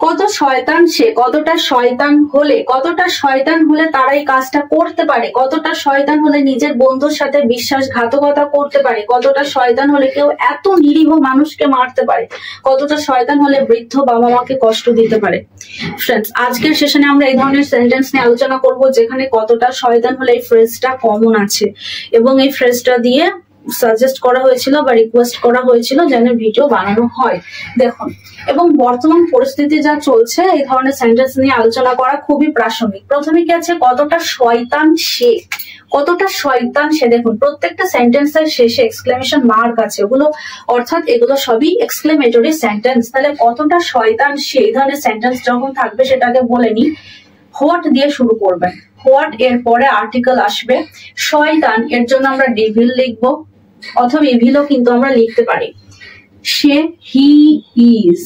কত শয়তান সে, কতটা শয়তান হলে তারা এই কাজটা করতে পারে, কতটা শয়তান হলে নিজের বন্ধুর সাথে বিশ্বাসঘাতকতা করতে পারে, কতটা শয়তান হলে কেউ এত নিরীহ মানুষকে মারতে পারে, কতটা শয়তান হলে বৃদ্ধ বাবা মাকে কষ্ট দিতে পারে। ফ্রেন্ডস, আজকের সেশনে আমরা এই ধরনের সেন্টেন্স নিয়ে আলোচনা করব যেখানে কতটা শয়তান হলে এই ফ্রেজটা কমন আছে, এবং এই ফ্রেজটা দিয়ে সাজেস্ট করা হয়েছিল বা রিকোয়েস্ট করা হয়েছিল যেন ভিডিও বানানো হয়। দেখুন, এবং বর্তমান পরিস্থিতি যা চলছে এই ধরনের সেন্টেন্স নিয়ে আলোচনা করা খুবই প্রাসঙ্গিক। প্রথমে কি আছে, কতটা শয়তান সে, কতটা শয়তান সে। দেখুন, প্রত্যেকটা সেন্টেন্সের শেষে এক্সক্লেমেশন মার্ক আছে, ওগুলো অর্থাৎ এগুলো সবই এক্সক্লেমেটরি সেন্টেন্স। তাহলে কতটা শয়তান সে এই ধরনের সেন্টেন্স যখন থাকবে সেটাকে বলে নি হোয়াট দিয়ে শুরু করবেন। হোয়াট এর পরে আর্টিকেল আসবে। শয়তান এর জন্য আমরা ডেভিল লিখবো, অথবা ইভিলও কিন্তু আমরা লিখতে পারি। সে হি ইজ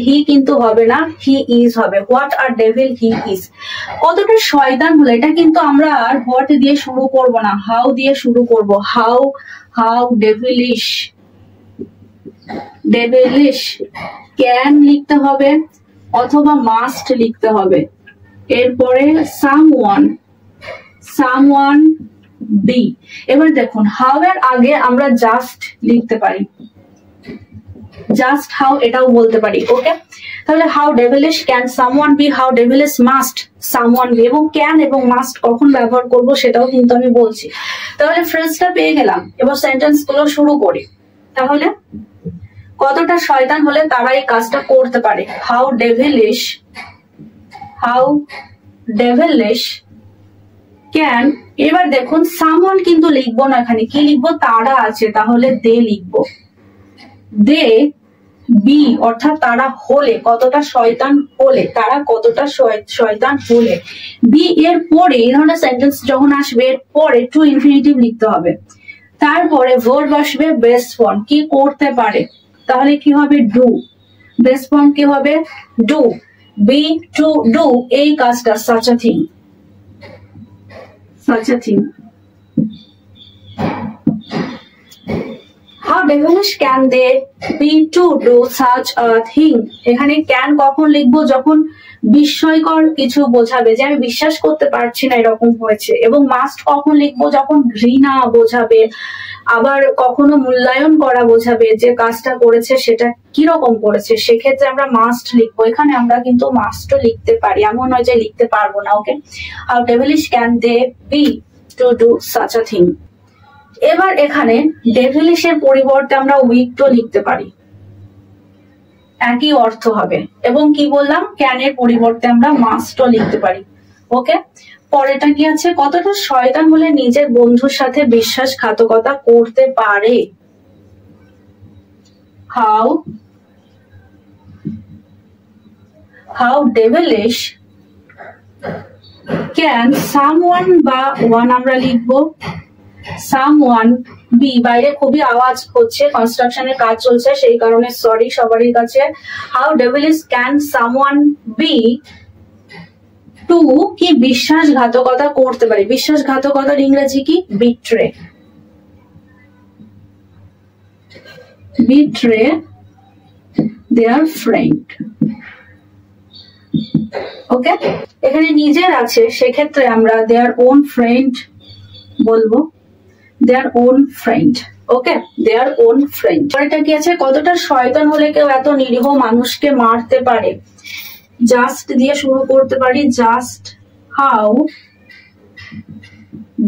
হি কিন্তু হবে না, হি ইজ হবে। What are devil, he is. কতটা শয়তান হলে, এটা কিন্তু আমরা আর হোয়াট দিয়ে শুরু করব না, হাউ দিয়ে শুরু করব। হাউ ডেভিলিশ, ক্যান লিখতে হবে অথবা মাস্ট লিখতে হবে। এরপরে সামওয়ান বি। এবার দেখুন, হাউ এর আগে আমরা জাস্ট লিখতে পারি, জাস্ট হাউ এটাও বলতে পারি। ওকে, তাহলে how devilish can someone be, how devilish must someone be. এবং ক্যান এবং মাস্ট কখন ব্যবহার করব সেটাও কিন্তু আমি বলছি। তাহলে ফ্রেজটা পেয়ে গেলাম, এবার সেন্টেন্স গুলো শুরু করি। তাহলে কতটা শয়তান হলে তারা এই কাজটা করতে পারে। How devilish can. এবার দেখুন, সামওয়ান কিন্তু লিখবো না, এখানে কি লিখবো, তারা আছে, তাহলে দে লিখবো। দে বি, অর্থাৎ তারা হলে, কতটা শয়তান হলে, তারা কতটা শয়তান হলে। বি এর পরে এই ধরনের সেন্টেন্স যখন আসবে এর পরে টু ইনফিনিটিভ লিখতে হবে। তারপরে ভার্ব আসবে বেস ফর্ম, কি করতে পারে, তাহলে কি হবে ডু। বেস ফর্ম কি হবে ডু। বি টু ডু এই কাজটা, such a thing. How devilish can they be to do such a thing? এখানে ক্যান কখন লিখবো, যখন বিস্ময়কর কিছু বোঝাবে, যে আমি বিশ্বাস করতে পারছি না এরকম হয়েছে। এবং মাস্ট কখন লিখবো, যখন ঘৃণা বোঝাবে, আবার কখনো মূল্যায়ন করা বোঝাবে, যে কাজটা করেছে সেটা কিরকম করেছে, সেক্ষেত্রে আমরা মাস্ট লিখবো। এখানে আমরা কিন্তু মাস্টও লিখতে পারি, এমন নয় যে লিখতে পারবো না। Okay, how devilish can they be to do such a thing. এবার এখানে ডেভিলিশের পরিবর্তে আমরা উইকটও লিখতে পারি, একই অর্থ হবে। এবং কি বললাম, ক্যানের পরিবর্তে আমরা মাস্টও লিখতে পারি। ওকে, পরেটা কি আছে, কতটা শয়তান হলে নিজের বন্ধুর সাথে বিশ্বাসঘাতকতা করতে পারে। হাউ ডেভিলিশ ক্যান সামওয়ান, বা ওয়ান আমরা লিখবো, সামওয়ান বি। বাইরে খুবই আওয়াজ হচ্ছে, কনস্ট্রাকশনের কাজ চলছে, সেই কারণে সরি সবারই কাছে। How devilish can someone be to, কি বিশ্বাসঘাতকতা করতে পারে। বিশ্বাসঘাতকতার ইংরেজি কি, বিট্রে দেয়ার ফ্রেন্ড। ওকে, এখানে নিজের আছে, সেক্ষেত্রে আমরা দেয়ার ওন ফ্রেন্ড বলবো, their own friend. Okay, their own friend. পরেটা কি আছে, কতটা শয়তান হলে কেউ এত নিরীহ মানুষকে মারতে পারে। জাস্ট দিয়ে শুরু করতে পারি, জাস্ট হাউ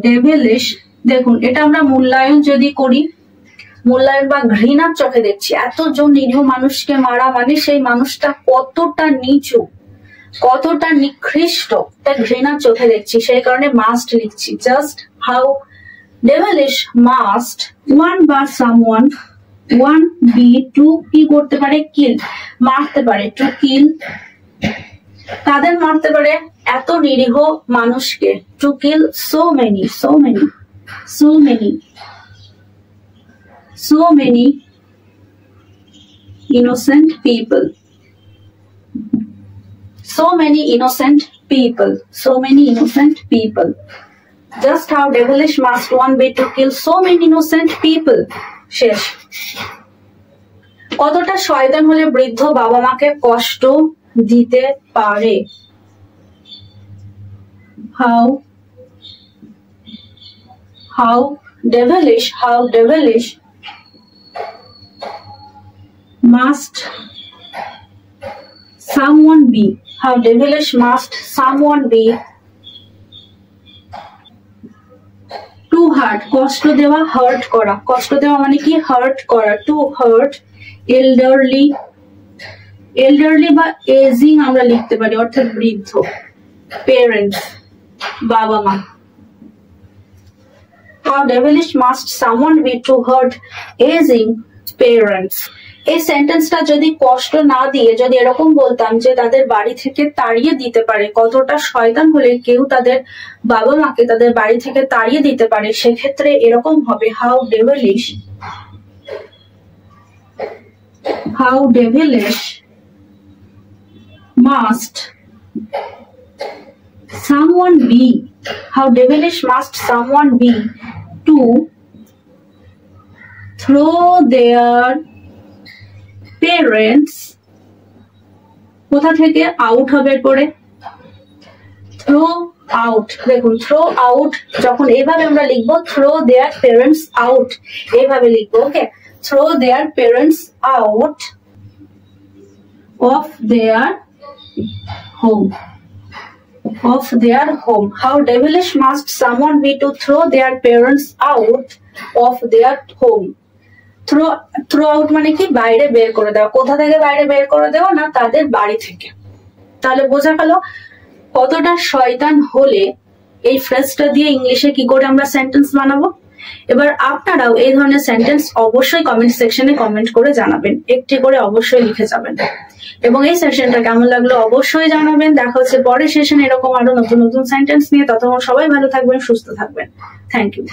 ডেভিলিশ। দেখুন, এটা আমরা মূল্যায়ন যদি করি, মূল্যায়ন বা ঘৃণার চোখে দেখছি, এতজন নিরীহ মানুষকে মারা মানে সেই মানুষটা কতটা নিচু, কতটা নিকৃষ্ট, তা ঘৃণার চোখে দেখছি, সেই কারণে মাস্ট লিখছি। Just how devilish must one বা সামওয়ান, ওয়ান বি টু, কি করতে পারে, কিল মারতে পারে, টু কিল। কাদের মারতে পারে, এত নিরীহ মানুষকে, to kill so many innocent people. So many innocent people. Just how devilish must one be to kill so many innocent people. শেষ। কতটা শয়তান হলে বৃদ্ধ বাবা মাকে কষ্ট দিতে পারে। how devilish must someone be, how devilish must someone be to hurt, কষ্ট দেওয়া, হার্ট করা, কষ্ট দেওয়া মানে কি হার্ট করা, টু হার্ট elderly বা এজিং আমরা লিখতে পারি, অর্থাৎ বৃদ্ধ, parents বাবা মা। how devilish must someone be to hurt aging parents, এই সেন্টেন্সটা যদি কষ্ট না দিয়ে যদি এরকম বলতাম যে তাদের বাড়ি থেকে তাড়িয়ে দিতে পারে, কতটা শয়তান হলে কেউ তাদের বাবা মাকে তাদের বাড়ি থেকে তাড়িয়ে দিতে পারে, সেক্ষেত্রে এরকম হবে how devilish must someone be, how devilish must someone be to throw their parents, কোথা থেকে আউট হবে পরে, থ্রো আউট, দেখুন থ্রো আউট যখন এইভাবে আমরা লিখবো, থ্রো দেয়ার প্যারেন্টস আউট, এইভাবে লিখবো, okay, throw their parents out of their home, how devilish must someone be to throw their parents out of their home, throw out মানে কি বাইরে বের করে দেওয়া, কোথা থেকে বাইরে বের করে দেওয়া না, তাদের বাড়ি থেকে। তাহলে বোঝা গেল কতটা শয়তান হলে এই ফ্রেজটা দিয়ে ইংলিশে কি করে আমরা সেন্টেন্স বানাবো। এবার আপনারাও এই ধরনের সেন্টেন্স অবশ্যই কমেন্ট সেকশনে কমেন্ট করে জানাবেন, একটি করে অবশ্যই লিখে যাবেন, এবং এই সেশনটা কেমন লাগলো অবশ্যই জানাবেন। দেখা হচ্ছে পরের সেশনে এরকম আরো নতুন নতুন সেন্টেন্স নিয়ে, ততক্ষণ সবাই ভালো থাকবেন, সুস্থ থাকবেন। Thank you.